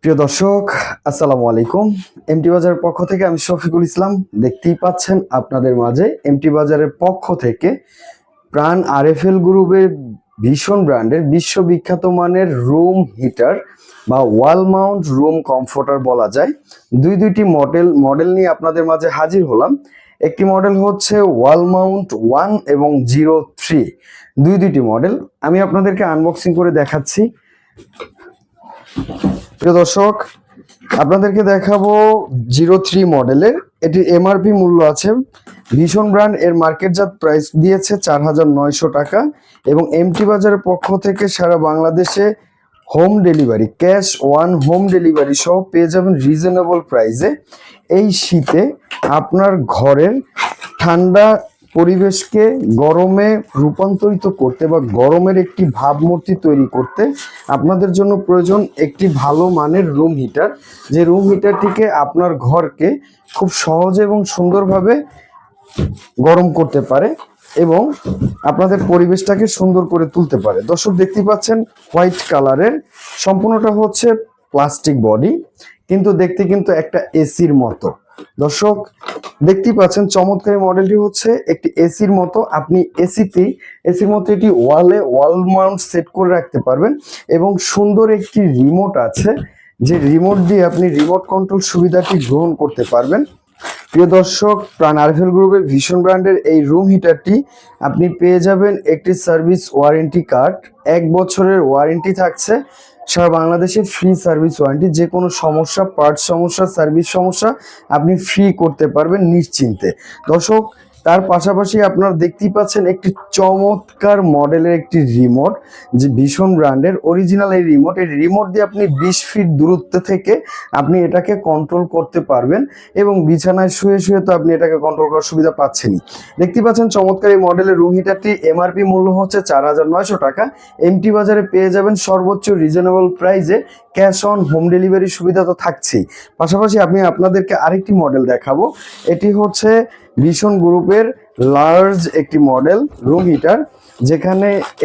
প্রিয় দর্শক, আসসালামু আলাইকুম। এমটি বাজারের পক্ষ থেকে আমি শফিকুল ইসলাম। দেখতেই পাচ্ছেন আপনাদের মাঝে এমটি বাজারের পক্ষ থেকে প্রাণ আরএফএল গ্রুপের ভীষণ ব্র্যান্ডের বিশ্ববিখ্যাত মানের রুম হিটার বা ওয়াল মাউন্ট রুম কমফোর্টার বলা যায়, দুইটি মডেল নিয়ে আপনাদের মাঝে হাজির হলাম। একটি মডেল হচ্ছে ওয়াল মাউন্ট 1 এবং 03, দুইটি মডেল আমি আপনাদেরকে আনবক্সিং করে দেখাচ্ছি। প্রিয় দর্শক, আপনাদেরকে দেখাবো 03 মডেলের। এটির এমআরপি মূল্য আছে, ভীষণ ব্র্যান্ড এর মার্কেটজাত প্রাইস দিয়েছে 4,900 টাকা এবং এমটি বাজারের পক্ষ থেকে সারা বাংলাদেশে home delivery, cash one home delivery সহ পেয়ে যাবেন রিজনেবল প্রাইসে। এই শীতে আপনার ঘরের ঠান্ডা পরিবেশকে গরমে রূপান্তরিত করতে বা গরমের একটি ভাবমূর্তি তৈরি করতে আপনাদের জন্য প্রয়োজন একটি ভালো মানের রুম হিটার, যে রুম হিটারটিকে আপনার ঘরকে খুব সহজে এবং সুন্দরভাবে গরম করতে পারে এবং আপনাদের পরিবেশটাকে সুন্দর করে তুলতে পারে। দর্শক দেখতেই পাচ্ছেন হোয়াইট কালারের, সম্পূর্ণটা হচ্ছে প্লাস্টিক বডি, কিন্তু দেখতে কিন্তু একটা এসির মতো। দর্শক দেখতেই পাচ্ছেন চমৎকার মডেলটি হচ্ছে একটি এসির মতো। আপনি এসির মতো এটি ওয়াল মাউন্ট সেট করে রাখতে পারবেন এবং সুন্দর একটি রিমোট আছে, যে রিমোট দিয়ে আপনি রিমোট কন্ট্রোল সুবিধাটি গ্রহণ করতে পারবেন। প্রিয় দর্শক, প্রাণ আরএফএল গ্রুপের ভীষণ ব্র্যান্ডের এই রুম হিটারটি আপনি পেয়ে যাবেন একটি সার্ভিস ওয়ারেন্টি কার্ড, 1 বছরের ওয়ারেন্টি থাকছে, সারা বাংলাদেশে ফ্রি সার্ভিস ওয়ারেন্টি। যে কোনো সমস্যা, পার্টস সমস্যা, সার্ভিস সমস্যা আপনি ফ্রি করতে পারবেন নিশ্চিন্তে। দর্শক, তার পাশাপাশি আপনারা দেখতেই পাচ্ছেন একটি চমৎকার মডেলের একটি রিমোট, যে ভীষণ ব্র্যান্ডের অরিজিনাল এই রিমোট দিয়ে আপনি 20 ফিট দূরত্ব থেকে আপনি এটাকে কন্ট্রোল করতে পারবেন এবং বিছানায় শুয়ে শুয়ে তো আপনি এটাকে কন্ট্রোল করার সুবিধা পাচ্ছেনই। দেখতে পাচ্ছেন চমৎকার এই মডেলের রুম হিটারটি এমআরপি মূল্য হচ্ছে 4,900 টাকা। এমটি বাজারে পেয়ে যাবেন সর্বোচ্চ রিজনেবল প্রাইসে, ক্যাশ অন হোম ডেলিভারি সুবিধা তো থাকছেই। পাশাপাশি আমি আপনাদেরকে আরেকটি মডেল দেখাবো। এটি হচ্ছে ভীষণ গ্রুপের লার্জ একটি মডেল রুম হিটার,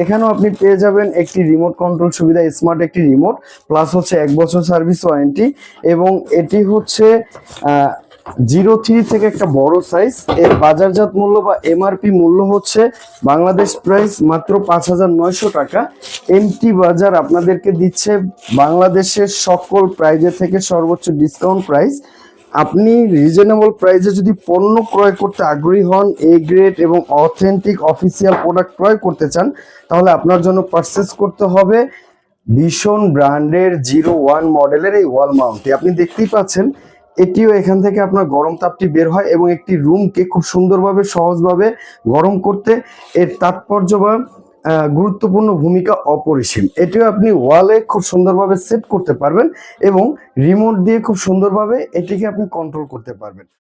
এখানেও আপনি পেয়ে যাবেন একটি রিমোট কন্ট্রোল সুবিধা, স্মার্ট একটি রিমোট, প্লাস হচ্ছে 1 বছর সার্ভিস ওয়ারেন্টি এবং এটি হচ্ছে 03 থেকে একটা বড় সাইজ। এর বাজারজাত মূল্য বা এমআরপি মূল্য হচ্ছে বাংলাদেশ প্রাইস মাত্র 5,900 টাকা। এমটি বাজার আপনাদেরকে দিচ্ছে বাংলাদেশের সকল প্রাইজের থেকে সর্বোচ্চ ডিসকাউন্ট প্রাইস। আপনি রিজনেবল প্রাইসে যদি পণ্য ক্রয় করতে আগ্রহী হন, এ গ্রেড এবং অথেন্টিক অফিসিয়াল প্রোডাক্ট ক্রয় করতে চান, তাহলে আপনার জন্য পারচেস করতে হবে ভীষণ ব্র্যান্ডের 01 মডেলের এই ওয়াল মাউন্টটি। আপনি দেখতেই পাচ্ছেন এটিও এখান থেকে আপনার গরম তাপটি বের হয় এবং একটি রুমকে খুব সুন্দরভাবে সহজভাবে গরম করতে এর তাৎপর্য বা গুরুত্বপূর্ণ ভূমিকা অপরিসীম। এটিও আপনি ওয়ালে খুব সুন্দরভাবে সেট করতে পারবেন এবং রিমোট দিয়ে খুব সুন্দরভাবে এটিকে আপনি কন্ট্রোল করতে পারবেন।